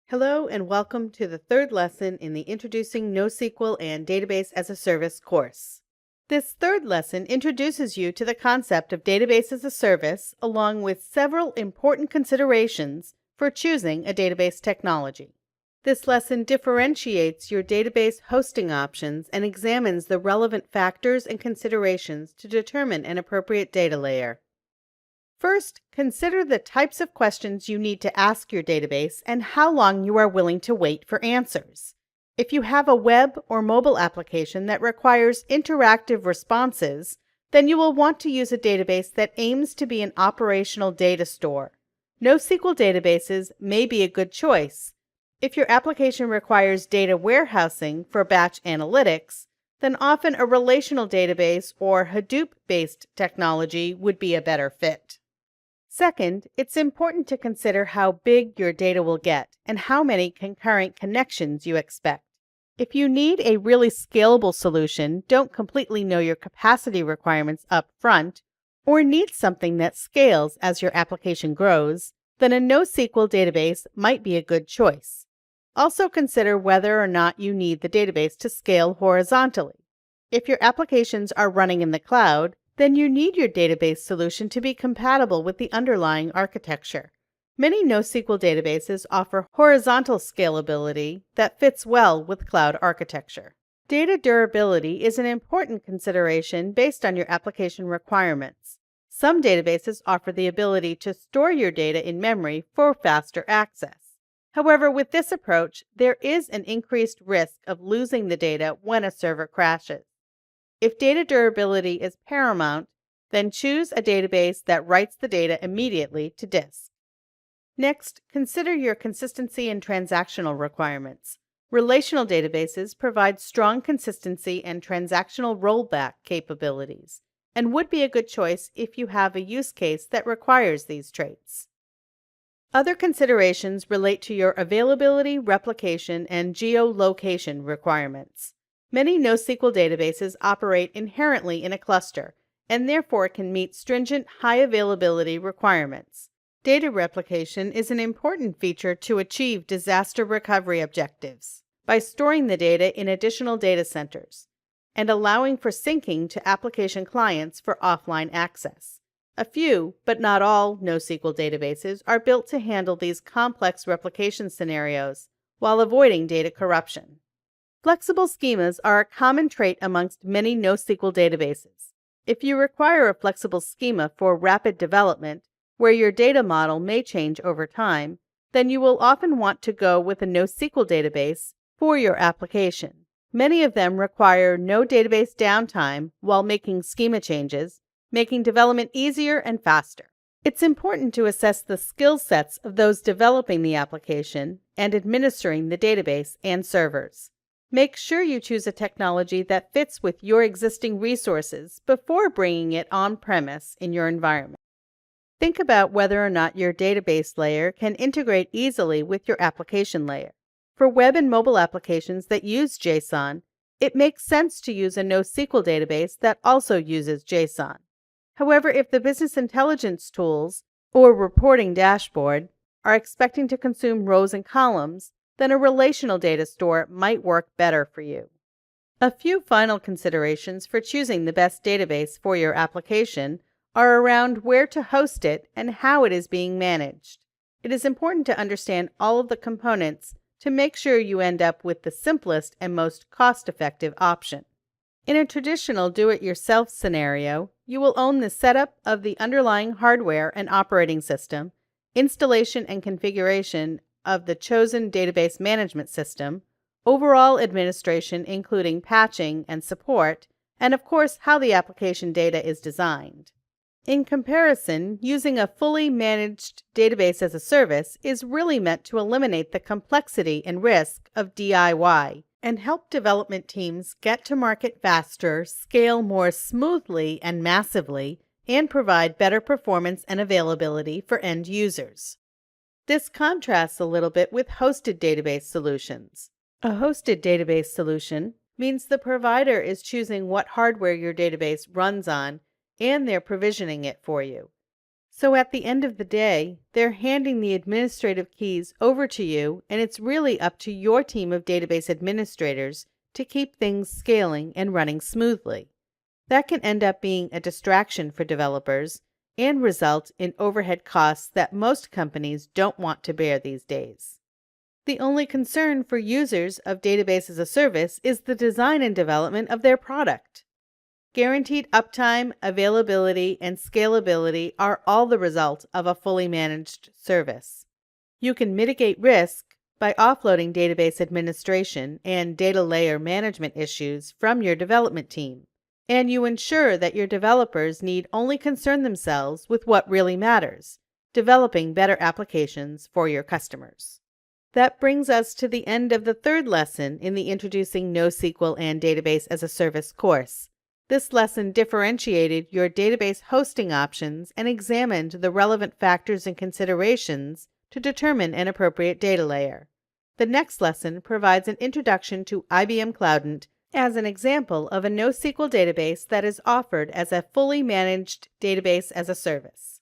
Hello and welcome to the third lesson in the Introducing NoSQL and Database as a Service course. This third lesson introduces you to the concept of database as a service along with several important considerations for choosing a database technology. This lesson differentiates your database hosting options and examines the relevant factors and considerations to determine an appropriate data layer. First, consider the types of questions you need to ask your database and how long you are willing to wait for answers. If you have a web or mobile application that requires interactive responses, then you will want to use a database that aims to be an operational data store. NoSQL databases may be a good choice. If your application requires data warehousing for batch analytics, then often a relational database or Hadoop-based technology would be a better fit. Second, it's important to consider how big your data will get and how many concurrent connections you expect. If you need a really scalable solution, don't completely know your capacity requirements up front, or need something that scales as your application grows, then a NoSQL database might be a good choice. Also consider whether or not you need the database to scale horizontally. If your applications are running in the cloud, then you need your database solution to be compatible with the underlying architecture. Many NoSQL databases offer horizontal scalability that fits well with cloud architecture. Data durability is an important consideration based on your application requirements. Some databases offer the ability to store your data in memory for faster access. However, with this approach, there is an increased risk of losing the data when a server crashes. If data durability is paramount, then choose a database that writes the data immediately to disk. Next, consider your consistency and transactional requirements. Relational databases provide strong consistency and transactional rollback capabilities, and would be a good choice if you have a use case that requires these traits. Other considerations relate to your availability, replication, and geolocation requirements. Many NoSQL databases operate inherently in a cluster and therefore can meet stringent high availability requirements. Data replication is an important feature to achieve disaster recovery objectives by storing the data in additional data centers and allowing for syncing to application clients for offline access. A few, but not all, NoSQL databases are built to handle these complex replication scenarios while avoiding data corruption. Flexible schemas are a common trait amongst many NoSQL databases. If you require a flexible schema for rapid development, where your data model may change over time, then you will often want to go with a NoSQL database for your application. Many of them require no database downtime while making schema changes, making development easier and faster. It's important to assess the skill sets of those developing the application and administering the database and servers. Make sure you choose a technology that fits with your existing resources before bringing it on-premise in your environment. Think about whether or not your database layer can integrate easily with your application layer. For web and mobile applications that use JSON, it makes sense to use a NoSQL database that also uses JSON. However, if the business intelligence tools or reporting dashboard are expecting to consume rows and columns, then a relational data store might work better for you. A few final considerations for choosing the best database for your application are around where to host it and how it is being managed. It is important to understand all of the components to make sure you end up with the simplest and most cost-effective option. In a traditional do-it-yourself scenario, you will own the setup of the underlying hardware and operating system, installation and configuration of the chosen database management system, overall administration including patching and support, and of course how the application data is designed. In comparison, using a fully managed database as a service is really meant to eliminate the complexity and risk of DIY and help development teams get to market faster, scale more smoothly and massively, and provide better performance and availability for end users. This contrasts a little bit with hosted database solutions. A hosted database solution means the provider is choosing what hardware your database runs on and they're provisioning it for you. So at the end of the day, they're handing the administrative keys over to you, and it's really up to your team of database administrators to keep things scaling and running smoothly. That can end up being a distraction for developers and result in overhead costs that most companies don't want to bear these days. The only concern for users of Database as a Service is the design and development of their product. Guaranteed uptime, availability, and scalability are all the result of a fully managed service. You can mitigate risk by offloading database administration and data layer management issues from your development team, and you ensure that your developers need only concern themselves with what really matters, developing better applications for your customers. That brings us to the end of the third lesson in the Introducing NoSQL and Database as a Service course. This lesson differentiated your database hosting options and examined the relevant factors and considerations to determine an appropriate data layer. The next lesson provides an introduction to IBM Cloudant as an example of a NoSQL database that is offered as a fully managed database as a service.